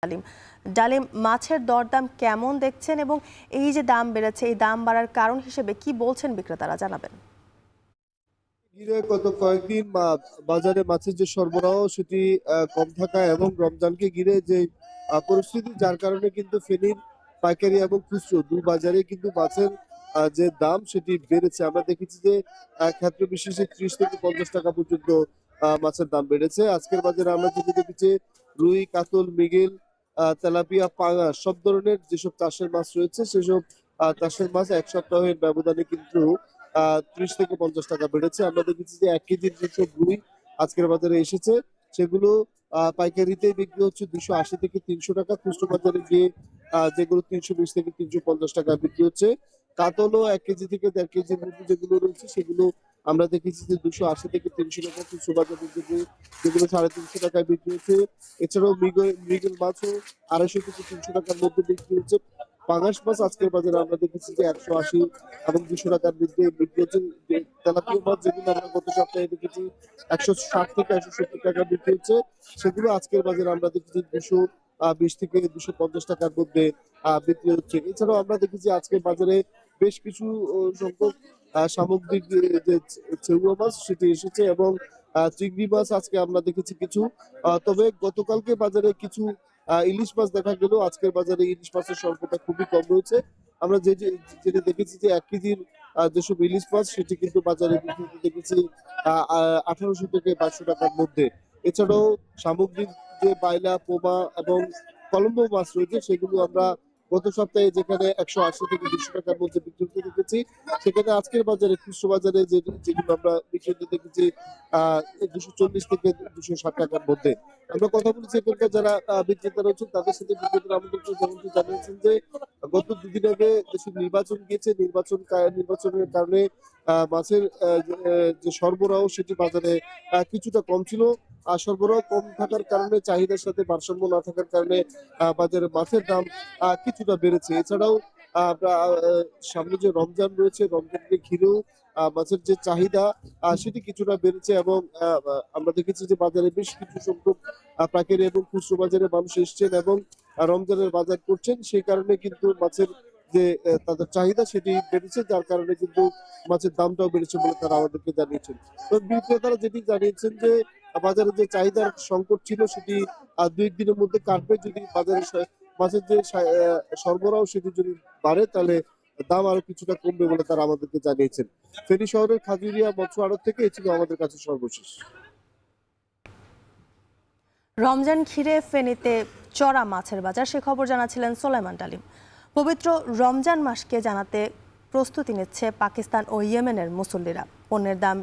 ডালিম ডালিম মাছের দরদাম কেমন দেখছেন এবং এই যে দাম বেড়েছে এই দাম বাড়ার কারণ হিসেবে কি বলছেন বিক্রেতারা জানাবেন। ঘিরে গত কয়েকদিন বাজারে মাছের যে সরবরাহ সেটি কম থাকা এবং রমজানকে ঘিরে যে পরিস্থিতি, যার কারণে কিন্তু ফেনীর পাইকারি এবং খুচরো দুই বাজারে কিন্তু মাছের যে দাম সেটি বেড়েছে। আমরা দেখেছি যে ক্ষেত্র বিশেষে ৩০ থেকে ৫০ টাকা পর্যন্ত মাছের দাম বেড়েছে। আজকের বাজারে আমরা যেটি দেখেছি, রুই, কাতল, মৃগেল, তেলাপিয়া, পাঙাশ সব ধরনের যেসব চাষের মাছ রয়েছে সেসব চাষের মাছ এক সপ্তাহের ব্যবধানে কিন্তু ৩০ থেকে ৫০ টাকা বেড়েছে। আমরা দেখেছি যে ১ কেজির যেসব রুই আজকের বাজারে এসেছে সেগুলো পাইকারিতেই বিক্রি হচ্ছে ২৮০ থেকে ৩০০ টাকা। খুচরো বাজারে গিয়ে যেগুলো ৩২০ থেকে ৩৫০ টাকা বিক্রি হচ্ছে। কাতলও ১ কেজি থেকে ১.৫ কেজির মধ্যে যেগুলো রয়েছে সেগুলো আমরা দেখেছি যে ২৮০ থেকে ৩০০ টাকা খুচরো বাজারে যেগুলো ৩৫০ টাকায় বিক্রি হচ্ছে। এছাড়াও মৃগেল মাছও ২৫০ থেকে ৩০০ টাকার মধ্যে বিক্রি হচ্ছে। পাঙাশ মাছ আজকের বাজারে আমরা দেখেছি যে ১৮০ এবং ২০০ টাকার মধ্যে বিক্রি হচ্ছে। তেলাপিয়া মাছ যেগুলো আমরা গত সপ্তাহে দেখেছি ১৬০ থেকে ১৭০ টাকা বিক্রি হচ্ছে, সেগুলো আজকের বাজারে আমরা দেখেছি ২২০ থেকে ২৫০ টাকার মধ্যে বিক্রি হচ্ছে। এছাড়াও আমরা দেখেছি আজকের বাজারে বেশ কিছু সংখ্যক সামুদ্রিক যে চেউয়া মাছ সেটি এসেছে এবং চিংড়ি মাছ আজকে আমরা দেখেছি কিছু। তবে গতকালকে বাজারে কিছু ইলিশ মাছ দেখা গেল, আজকের বাজারে ইলিশ মাছের স্বল্পতা খুবই কম রয়েছে। আমরা যেটা দেখেছি যে ১ কেজির যেসব ইলিশ মাছ সেটি কিন্তু বাজারে বিক্রি হতে দেখেছি ১৮০০ থেকে ২২০০ টাকার মধ্যে। এছাড়াও সামুদ্রিক যে বাইলা, পোমা এবং কলম্বো মাছ রয়েছে সেগুলো আমরা গত সপ্তাহে যেখানে ১৮০ থেকে ২০০ টাকার মধ্যে বিক্রি হতে দেখেছি, সেখানে আজকের বাজারে খুচরো বাজারে যেগুলো আমরা বিক্রি হতে দেখেছি ২৪০ থেকে ২৬০ টাকার মধ্যে। আমরা কথা বলেছি এখানকার যারা বিক্রেতা রয়েছেন তাদের সাথে। বিক্রেতারা আমাদেরকে যেমনটি জানিয়েছেন যে গত দুদিন আগে দেশের নির্বাচন গিয়েছে, নির্বাচনের কারণে মাছের যে সরবরাহ সেটি বাজারে কিছুটা কম ছিল। সরবরাহ কম থাকার কারণে চাহিদার সাথে ভারসাম্য না থাকার কারণে বাজারে মাছের দাম কিছুটা বেড়েছে। এছাড়াও আমরা সামনে যে রমজান রয়েছে, রমজানকে ঘিরেও মাছের যে চাহিদা সেটি কিছুটা বেড়েছে এবং আমরা দেখেছি যে বাজারে বেশ কিছু সংখ্যক পাইকারি এবং খুচরো বাজারে মানুষ এসছেন এবং রমজানের বাজার করছেন। সেই কারণে কিন্তু মাছের যে তাদের চাহিদা সেটি বেড়েছে, যার কারণে কিন্তু মাছের দামটাও বেড়েছে বলে তারা আমাদেরকে জানিয়েছেন। তো বিক্রেতারা যেটি জানিয়েছেন যে বাজারে যে চাহিদার সংকট ছিল সেটি ২-১ দিনের মধ্যে কাটবে। যদি বাজারে মাছের যে সরবরাহ সেটি যদি বাড়ে তাহলে দাম আরো কিছুটা কমবে বলে তারা আমাদেরকে জানিয়েছেন। ফেনী শহরের খাজুরিয়া মৎস্য আড়ত থেকে এই ছিল আমাদের কাছে সর্বশেষ। রমজান ঘিরে ফেনীতে চড়া মাছের বাজার, সে খবর জানাচ্ছিলেন সোলাইমান ডালিম। পবিত্র রমজান মাসকে জানাতে প্রস্তুতি নিচ্ছে পাকিস্তান ও ইয়েমেনের মুসল্লিরা। পণ্যের দাম